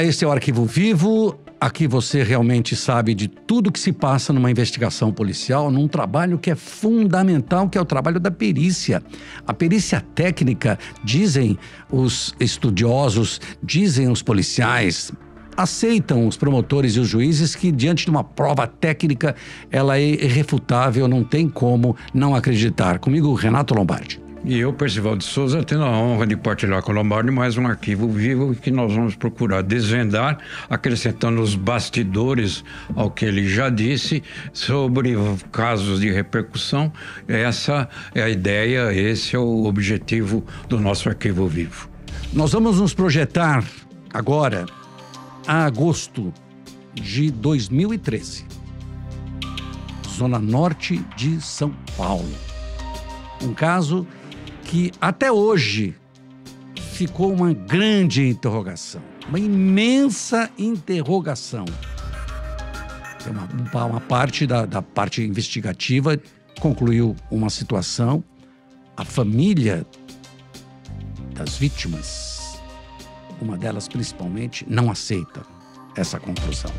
Olá, esse é o Arquivo Vivo. Aqui você realmente sabe de tudo que se passa numa investigação policial, num trabalho que é fundamental, que é o trabalho da perícia. A perícia técnica, dizem os estudiosos, dizem os policiais, aceitam os promotores e os juízes que diante de uma prova técnica, ela é irrefutável, não tem como não acreditar. Comigo, Renato Lombardi. E eu, Percival de Souza, tendo a honra de partilhar com o Lombardi mais um arquivo vivo que nós vamos procurar desvendar, acrescentando os bastidores ao que ele já disse sobre casos de repercussão. Essa é a ideia, esse é o objetivo do nosso arquivo vivo. Nós vamos nos projetar agora a agosto de 2013, Zona Norte de São Paulo. Um caso que até hoje ficou uma grande interrogação, uma imensa interrogação. Uma parte da parte investigativa concluiu uma situação, a família das vítimas, uma delas principalmente, não aceita essa conclusão.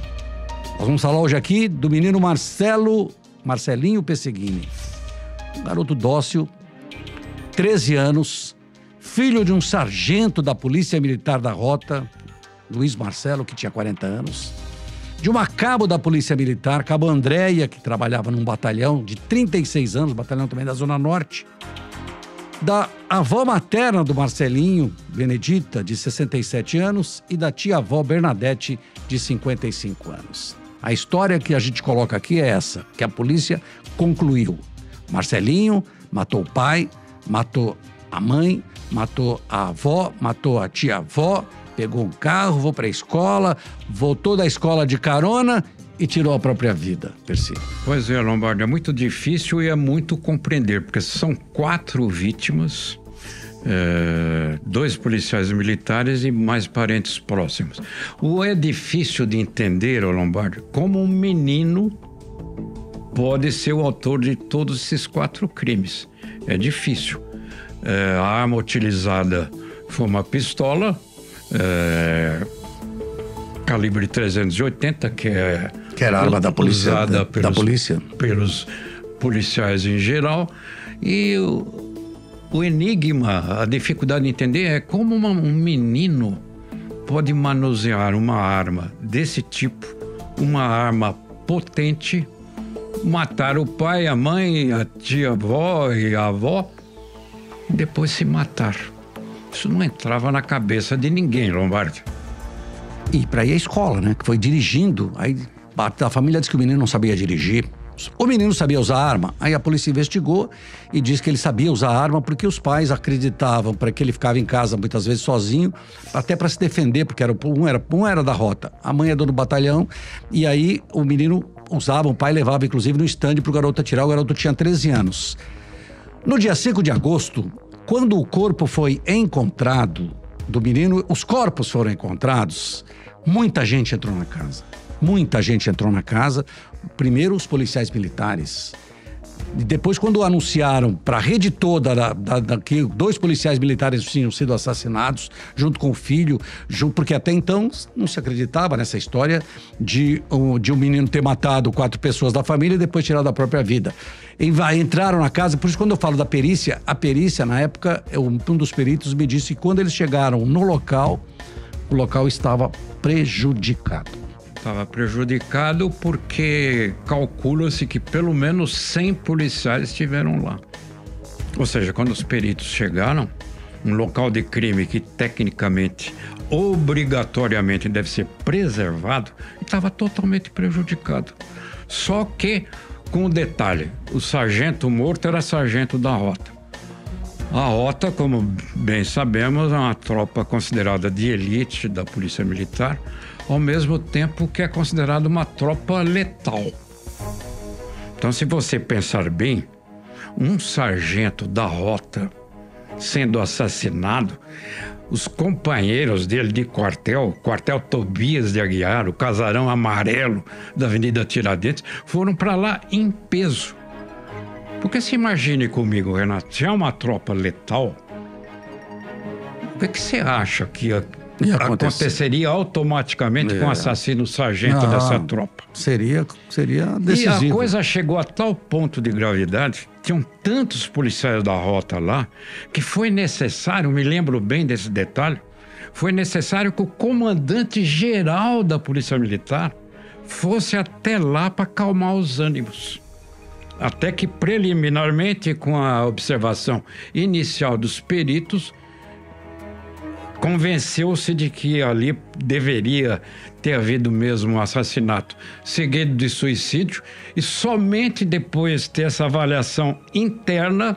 Nós vamos falar hoje aqui do menino Marcelinho Pesseguini, um garoto dócil, 13 anos, filho de um sargento da Polícia Militar da Rota, Luiz Marcelo, que tinha 40 anos, de uma cabo da Polícia Militar, Cabo Andréia, que trabalhava num batalhão de 36 anos, batalhão também da Zona Norte, da avó materna do Marcelinho, Benedita, de 67 anos, e da tia-avó Bernadette, de 55 anos. A história que a gente coloca aqui é essa, que a polícia concluiu. Marcelinho matou o pai, matou a mãe, matou a avó, matou a tia-avó, pegou um carro, foi para a escola, voltou da escola de carona e tirou a própria vida, Percy. Pois é, Lombardi, é muito difícil e é muito compreender, porque são 4 vítimas, 2 policiais militares e mais parentes próximos. É difícil de entender, Lombardi, como um menino pode ser o autor de todos esses 4 crimes. É difícil. A arma utilizada foi uma pistola, calibre 380, que era a arma da polícia, usada polícia, pelos policiais em geral. E o enigma, a dificuldade de entender é como um menino pode manusear uma arma desse tipo, uma arma potente, matar o pai, a mãe, a tia-avó e a avó e depois se matar. Isso não entrava na cabeça de ninguém, Lombardi. E para ir à escola, né? Que foi dirigindo. Aí a família disse que o menino não sabia dirigir. O menino sabia usar arma. Aí a polícia investigou e disse que ele sabia usar arma porque os pais acreditavam para que ele ficava em casa muitas vezes sozinho, até para se defender, porque um era da Rota, a mãe é do batalhão, e aí o menino usava, o pai levava inclusive no estande para o garoto atirar. O garoto tinha 13 anos. No dia 5 de agosto, quando o corpo foi encontrado do menino, os corpos foram encontrados, muita gente entrou na casa. Muita gente entrou na casa. Primeiro os policiais militares. E depois, quando anunciaram para a rede toda que 2 policiais militares tinham sido assassinados, junto com o filho, porque até então não se acreditava nessa história de um menino ter matado 4 pessoas da família e depois tirado a própria vida. Entraram na casa, por isso quando eu falo da perícia, a perícia na época, um dos peritos me disse que quando eles chegaram no local, o local estava prejudicado. Estava prejudicado porque calcula-se que pelo menos 100 policiais estiveram lá. Ou seja, quando os peritos chegaram, um local de crime que tecnicamente, obrigatoriamente deve ser preservado, estava totalmente prejudicado. Só que, com um detalhe, o sargento morto era sargento da Rota. A Rota, como bem sabemos, é uma tropa considerada de elite da Polícia Militar, ao mesmo tempo que é considerada uma tropa letal. Então, se você pensar bem, um sargento da Rota sendo assassinado, os companheiros dele de quartel Tobias de Aguiar, o casarão amarelo da Avenida Tiradentes, foram para lá em peso. Porque se imagine comigo, Renato, se é uma tropa letal, o que você acha que aconteceria automaticamente com o assassino sargento dessa tropa. Seria decisivo. E a coisa chegou a tal ponto de gravidade, tinham tantos policiais da rota lá, que foi necessário, me lembro bem desse detalhe, foi necessário que o comandante-geral da Polícia Militar fosse até lá para acalmar os ânimos. Até que, preliminarmente, com a observação inicial dos peritos, convenceu-se de que ali deveria ter havido mesmo um assassinato seguido de suicídio, e somente depois de ter essa avaliação interna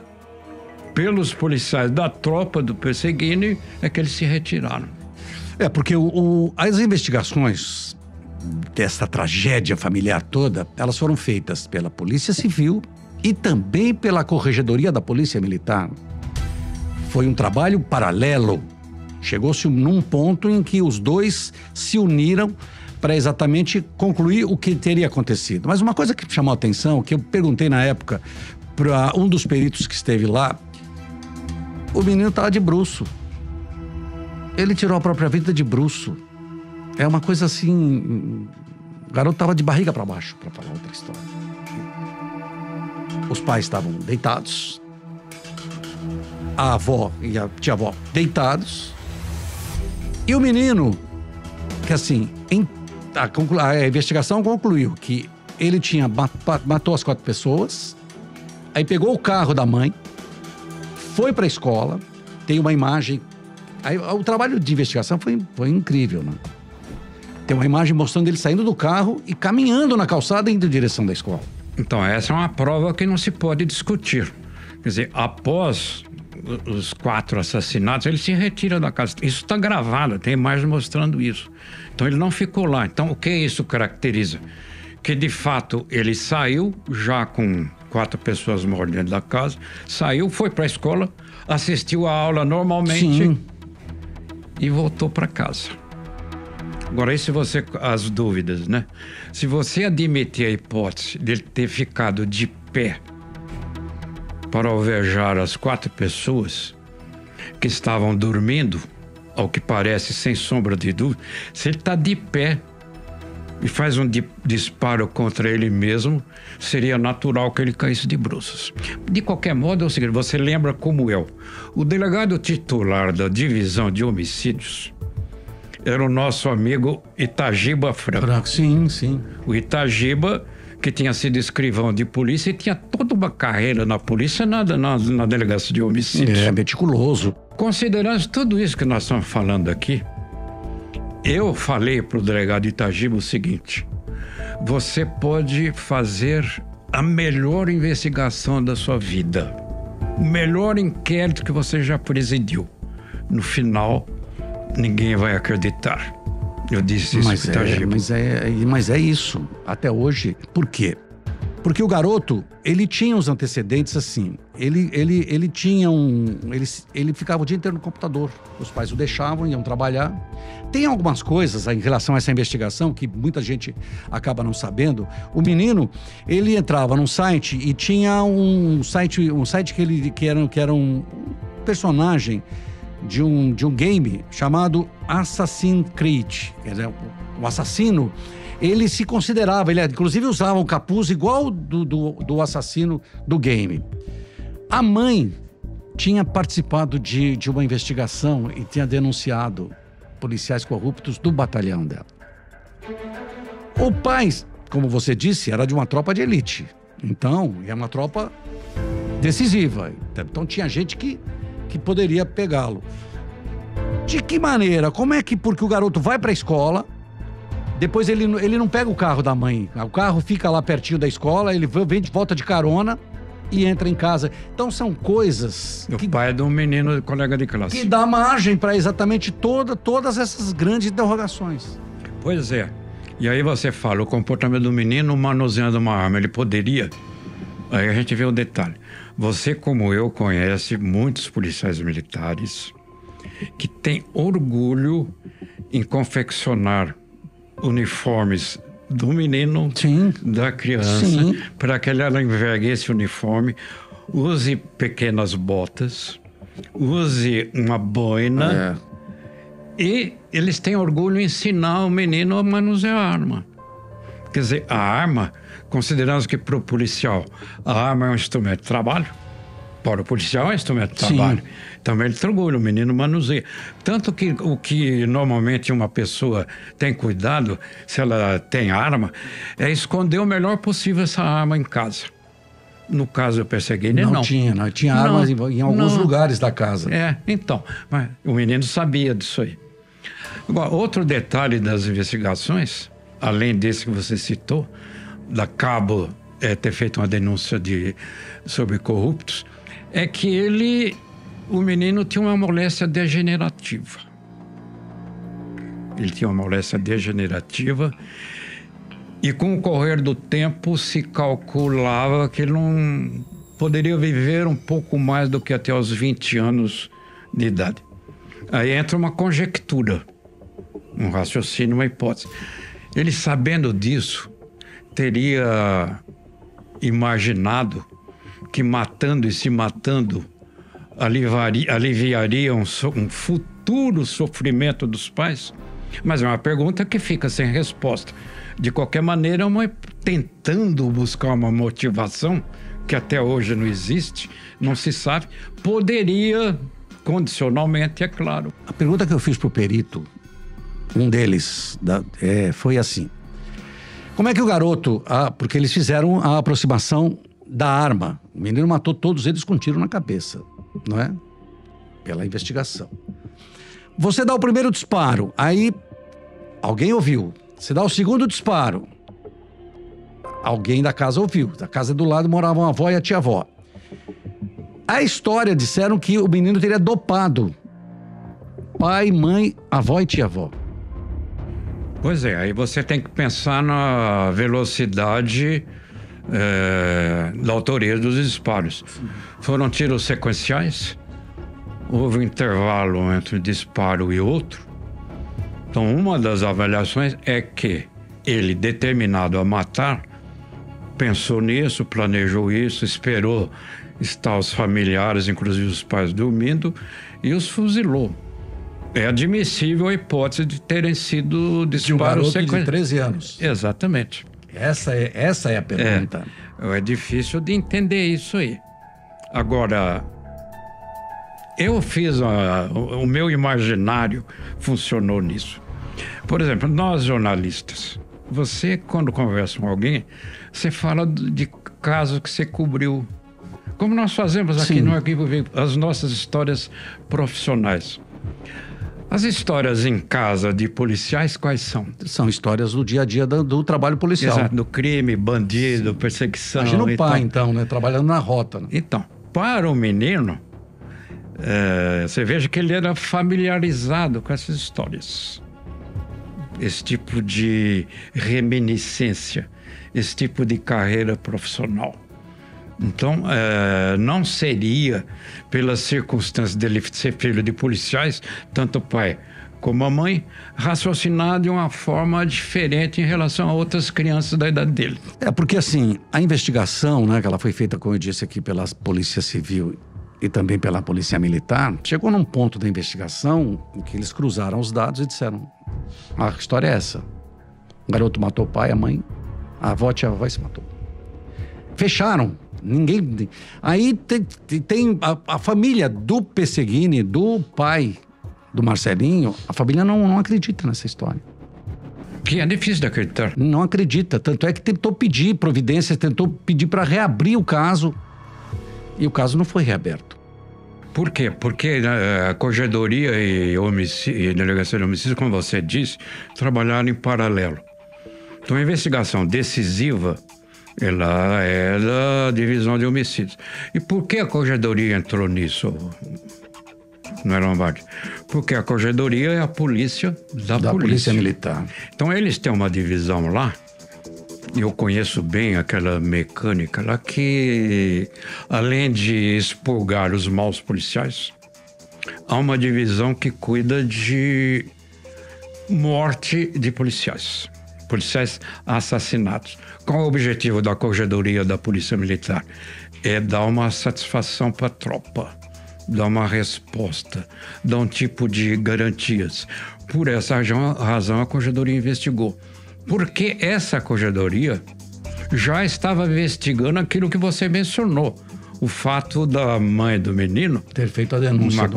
pelos policiais da tropa do Perseguini é que eles se retiraram. Porque as investigações dessa tragédia familiar toda, elas foram feitas pela Polícia Civil e também pela Corregedoria da Polícia Militar. Foi um trabalho paralelo. Chegou-se num ponto em que os dois se uniram para exatamente concluir o que teria acontecido. Mas uma coisa que chamou a atenção, que eu perguntei na época para um dos peritos que esteve lá, o menino estava de bruço. Ele tirou a própria vida de bruço. É uma coisa assim... O garoto estava de barriga para baixo, para falar outra história. Os pais estavam deitados. A avó e a tia-avó deitados. E o menino, que assim, a investigação concluiu que ele matou as 4 pessoas, aí pegou o carro da mãe, foi para a escola, tem uma imagem... Aí, o trabalho de investigação foi incrível, né? Tem uma imagem mostrando ele saindo do carro e caminhando na calçada indo em direção da escola. Então, essa é uma prova que não se pode discutir. Quer dizer, após os 4 assassinatos, ele se retira da casa. Isso está gravado, tem imagem mostrando isso. Então, ele não ficou lá. Então, o que isso caracteriza? Que, de fato, ele saiu já com 4 pessoas mortas dentro da casa, saiu, foi para a escola, assistiu a aula normalmente. Sim. E voltou para casa. Agora, aí as dúvidas, né? Se você admitir a hipótese dele ter ficado de pé para alvejar as 4 pessoas que estavam dormindo, ao que parece, sem sombra de dúvida, se ele está de pé e faz um disparo contra ele mesmo, seria natural que ele caísse de bruços. De qualquer modo, é o seguinte, você lembra como eu. O delegado titular da divisão de homicídios era o nosso amigo Itagiba Franco. Sim, sim. O Itagiba, que tinha sido escrivão de polícia e tinha toda uma carreira na polícia na delegacia de homicídios. Meticuloso. Considerando tudo isso que nós estamos falando aqui, eu falei para o delegado Itagiba o seguinte: você pode fazer a melhor investigação da sua vida, o melhor inquérito que você já presidiu. No final, ninguém vai acreditar. Eu disse isso para o Itagiba. Mas é isso, até hoje. Por quê? Porque o garoto, ele tinha os antecedentes assim. Ele tinha ele ficava o dia inteiro no computador. Os pais o deixavam, iam trabalhar. Tem algumas coisas em relação a essa investigação que muita gente acaba não sabendo. O menino, ele entrava num site e tinha um site que era um personagem de um game chamado Assassin's Creed. Quer dizer, o assassino, ele se considerava, ele inclusive usava um capuz igual do assassino do game. A mãe tinha participado de uma investigação e tinha denunciado policiais corruptos do batalhão dela. O pai, como você disse, era de uma tropa de elite. Então, é uma tropa decisiva. Então tinha gente que poderia pegá-lo. De que maneira? Como é que... Porque o garoto vai para a escola, depois ele não pega o carro da mãe. O carro fica lá pertinho da escola, ele vem de volta de carona e entra em casa. Então são coisas... O pai é de um menino colega de classe. Que dá margem para exatamente todas essas grandes interrogações. Pois é. E aí você fala, o comportamento do menino manuseando uma arma, ele poderia... Aí a gente vê o detalhe. Você, como eu, conhece muitos policiais militares que têm orgulho em confeccionar uniformes do menino, sim, da criança, para que ela envergue esse uniforme, use pequenas botas, use uma boina E eles têm orgulho em ensinar o menino a manusear a arma. Quer dizer, a arma, consideramos que para o policial a arma é um instrumento de trabalho, para o policial é um instrumento de trabalho. Também ele tem orgulho, o menino manuseia. Tanto que o que normalmente uma pessoa tem cuidado, se ela tem arma, é esconder o melhor possível essa arma em casa. No caso, eu perseguei ele, não. Tinha armas em alguns lugares da casa. Então, mas o menino sabia disso aí. Agora, outro detalhe das investigações, além desse que você citou, da Cabo ter feito uma denúncia sobre corruptos, é que o menino tinha uma moléstia degenerativa. Ele tinha uma moléstia degenerativa e com o correr do tempo se calculava que ele não poderia viver um pouco mais do que até os 20 anos de idade. Aí entra uma conjectura, um raciocínio, uma hipótese. Ele, sabendo disso, teria imaginado que matando e se matando aliviaria um futuro sofrimento dos pais? Mas é uma pergunta que fica sem resposta. De qualquer maneira, tentando buscar uma motivação que até hoje não existe, não se sabe, poderia, condicionalmente, é claro. A pergunta que eu fiz para o perito, um deles, foi assim: como é que o garoto... porque eles fizeram a aproximação da arma. O menino matou todos eles com um tiro na cabeça, não é? Pela investigação. Você dá o primeiro disparo, aí alguém ouviu. Você dá o segundo disparo, alguém da casa ouviu. Da casa do lado moravam a avó e a tia-avó. A história disseram que o menino teria dopado pai, mãe, avó e tia-avó. Pois é, aí você tem que pensar na velocidade da autoria dos disparos. Foram tiros sequenciais, houve um intervalo entre um disparo e outro. Então, uma das avaliações é que ele, determinado a matar, pensou nisso, planejou isso, esperou estar os familiares, inclusive os pais, dormindo, e os fuzilou. É admissível a hipótese de terem sido disparos sequenciais. De um garoto de 13 anos. Exatamente. Essa é a pergunta. É difícil de entender isso aí. Agora, eu fiz o meu imaginário funcionou nisso. Por exemplo, nós jornalistas, você quando conversa com alguém, você fala de casos que você cobriu. Como nós fazemos aqui no Arquivo Vivo, as nossas histórias profissionais. As histórias em casa de policiais, quais são? São histórias do dia a dia do trabalho policial. Exato, do crime, bandido, perseguição. Imagina o pai, então, né? Trabalhando na rota. Né? Então, para o menino, você veja que ele era familiarizado com essas histórias. Esse tipo de reminiscência, esse tipo de carreira profissional. Então, não seria, pelas circunstâncias dele ser filho de policiais, tanto o pai como a mãe, raciocinar de uma forma diferente em relação a outras crianças da idade dele. Porque assim, a investigação, né, que ela foi feita, como eu disse aqui, pela Polícia Civil e também pela Polícia Militar, chegou num ponto da investigação em que eles cruzaram os dados e disseram: a história é essa. O garoto matou o pai, a mãe, a avó, a tia-avó se matou. Fecharam. Ninguém... Aí tem a família do Pesseguini, do pai do Marcelinho, a família não acredita nessa história. Que é difícil de acreditar. Não acredita. Tanto é que tentou pedir providências, tentou pedir para reabrir o caso. E o caso não foi reaberto. Por quê? Porque a Corregedoria e Delegacia de Homicídio, como você disse, trabalharam em paralelo. Então, a investigação decisiva, ela é da Divisão de Homicídios. E por que a Corregedoria entrou nisso, não é, Lombardi? Porque a Corregedoria é a polícia da Polícia Militar. Então, eles têm uma divisão lá. Eu conheço bem aquela mecânica lá que, além de expurgar os maus policiais, há uma divisão que cuida de morte de policiais assassinados. Qual é o objetivo da Corregedoria da Polícia Militar? É dar uma satisfação para a tropa. dá uma resposta, dá um tipo de garantias. Por essa razão, a Corregedoria investigou. Porque essa Corregedoria já estava investigando aquilo que você mencionou. O fato da mãe do menino ter feito a denúncia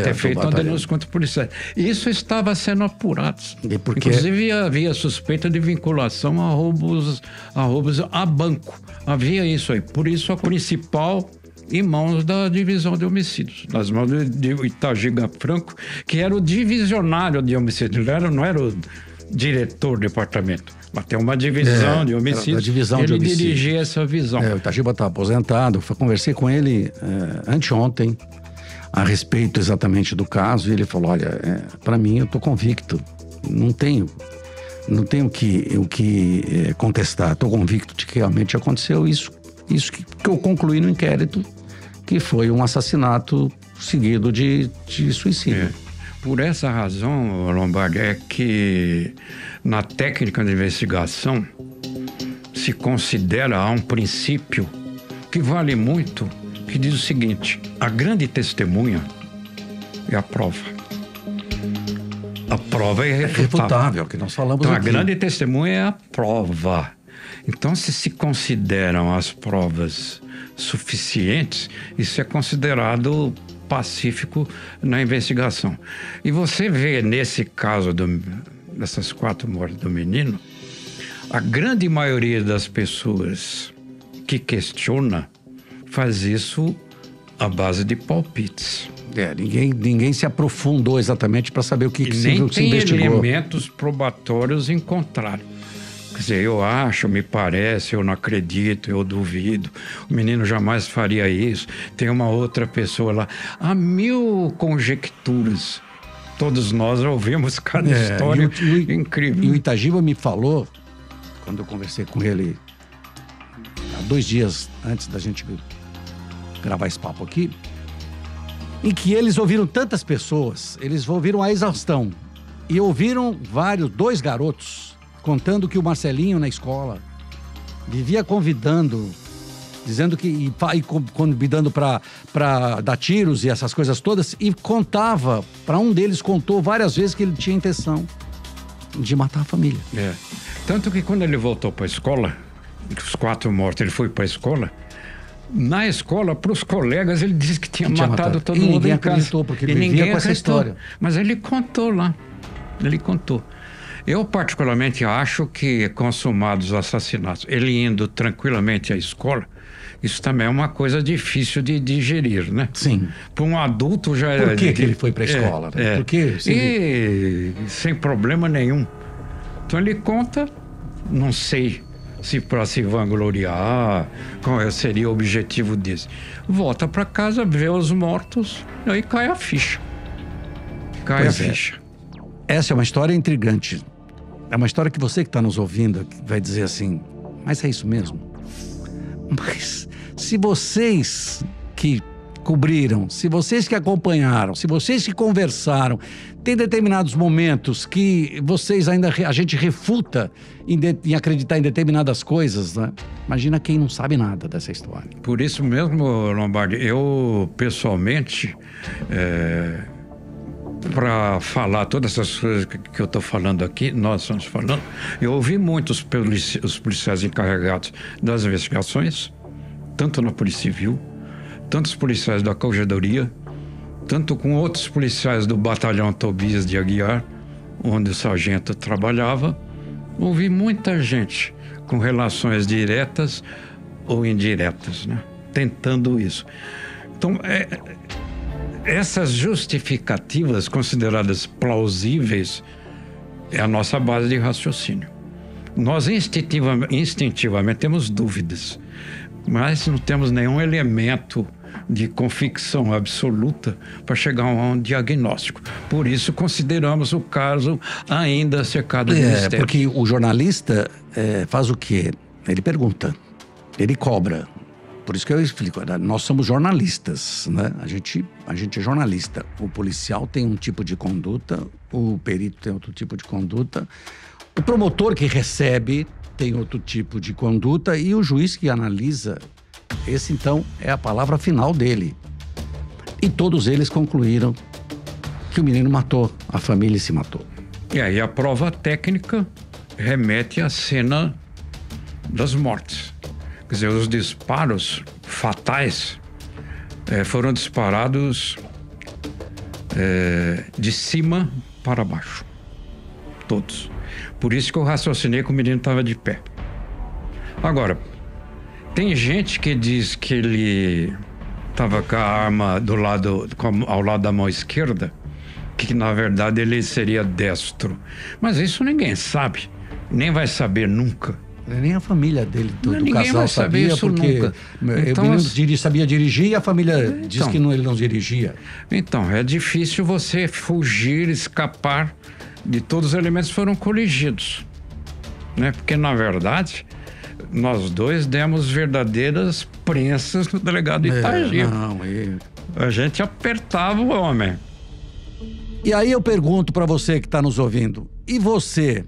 ter feito a denúncia contra o policial. Isso estava sendo apurado. Inclusive, havia suspeita de vinculação a roubos a banco. Havia isso aí. Por isso, a principal em mãos da divisão de homicídios, nas mãos de Itagiga Franco, que era o divisionário de homicídios. Não era o diretor do departamento. Mas tem uma divisão de homicídios. Ele dirigia essa visão. O Itagiba está aposentado. Conversei com ele anteontem a respeito exatamente do caso. E ele falou: olha, para mim, eu estou convicto. Não tenho o que contestar. Estou convicto de que realmente aconteceu isso que eu concluí no inquérito, que foi um assassinato seguido de suicídio. Por essa razão, Lombardi, é que na técnica de investigação se considera, há um princípio que vale muito, que diz o seguinte: a grande testemunha é a prova. A prova é irrefutável. Que nós falamos então, aqui. A grande testemunha é a prova. Então, se consideram as provas suficientes, isso é considerado pacífico na investigação. E você vê nesse caso dessas 4 mortes do menino, a grande maioria das pessoas que questiona faz isso à base de palpites. Ninguém se aprofundou exatamente para saber o que se investigou. Nem tem elementos probatórios em contrário. Quer dizer, eu acho, me parece, eu não acredito, eu duvido. O menino jamais faria isso. Tem uma outra pessoa lá. Há 1000 conjecturas. Todos nós ouvimos cada história incrível. E o Itagiba me falou, quando eu conversei com ele há 2 dias antes da gente gravar esse papo aqui, em que eles ouviram tantas pessoas, eles ouviram a exaustão. E ouviram 2 garotos contando que o Marcelinho na escola vivia convidando, dizendo que e convidando para dar tiros e essas coisas todas, e contava, para um deles contou várias vezes que ele tinha intenção de matar a família. Tanto que quando ele voltou para a escola, os 4 mortos, ele foi para a escola. Na escola, para os colegas, ele disse que tinha matado todo mundo em casa. Acreditou, porque ele vivia com essa história. Mas ele contou lá. Ele contou. Eu, particularmente, acho que, consumados os assassinatos, ele indo tranquilamente à escola, isso também é uma coisa difícil de digerir, né? Sim. Para um adulto já... Por que ele foi para a escola? Por quê? E sem problema nenhum. Então ele conta, não sei se para se vangloriar, qual seria o objetivo disso. Volta para casa, vê os mortos, e aí cai a ficha. Cai a ficha. Essa é uma história intrigante. É uma história que você que está nos ouvindo vai dizer assim: mas é isso mesmo? Mas se vocês que cobriram, se vocês que acompanharam, se vocês que conversaram, tem determinados momentos que a gente refuta em acreditar em determinadas coisas, né? Imagina quem não sabe nada dessa história. Por isso mesmo, Lombardi, eu pessoalmente... para falar todas essas coisas que eu estou falando aqui, nós estamos falando, eu ouvi muito os policiais encarregados das investigações, tanto na Polícia Civil, tanto os policiais da Corregedoria, tanto com outros policiais do Batalhão Tobias de Aguiar, onde o sargento trabalhava. Ouvi muita gente com relações diretas ou indiretas, né? Tentando isso. Então, essas justificativas consideradas plausíveis é a nossa base de raciocínio. Nós instintivamente temos dúvidas, mas não temos nenhum elemento de convicção absoluta para chegar a um diagnóstico. Por isso, consideramos o caso ainda cercado de mistério. Porque o jornalista faz o quê? Ele pergunta, ele cobra. Por isso que eu explico, nós somos jornalistas, né? A gente é jornalista. O policial tem um tipo de conduta, o perito tem outro tipo de conduta, o promotor que recebe tem outro tipo de conduta e o juiz que analisa, esse então é a palavra final dele. E todos eles concluíram que o menino matou, a família se matou. E aí a prova técnica remete à cena das mortes. Quer dizer, os disparos fatais foram disparados de cima para baixo. Todos. Por isso que eu raciocinei que o menino estava de pé. Agora, tem gente que diz que ele estava com a arma ao lado da mão esquerda, que na verdade ele seria destro. Mas isso ninguém sabe, nem vai saber nunca. Nem a família dele, do Ninguém casal, vai saber sabia, isso porque nunca. Então, o menino sabia dirigir e a família diz que ele não dirigia. Então, é difícil você fugir, escapar de todos os elementos que foram coligidos, né? Porque, na verdade, nós dois demos verdadeiras prensas no delegado Itagir. A gente apertava o homem. E aí eu pergunto para você que está nos ouvindo, e você,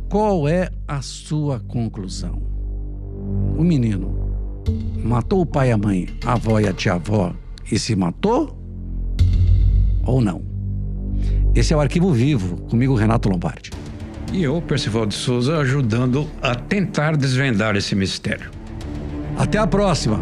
qual é a sua conclusão? O menino matou o pai e a mãe, a avó e a tia-avó e se matou? Ou não? Esse é o Arquivo Vivo, comigo, Renato Lombardi. E eu, Percival de Souza, ajudando a tentar desvendar esse mistério. Até a próxima!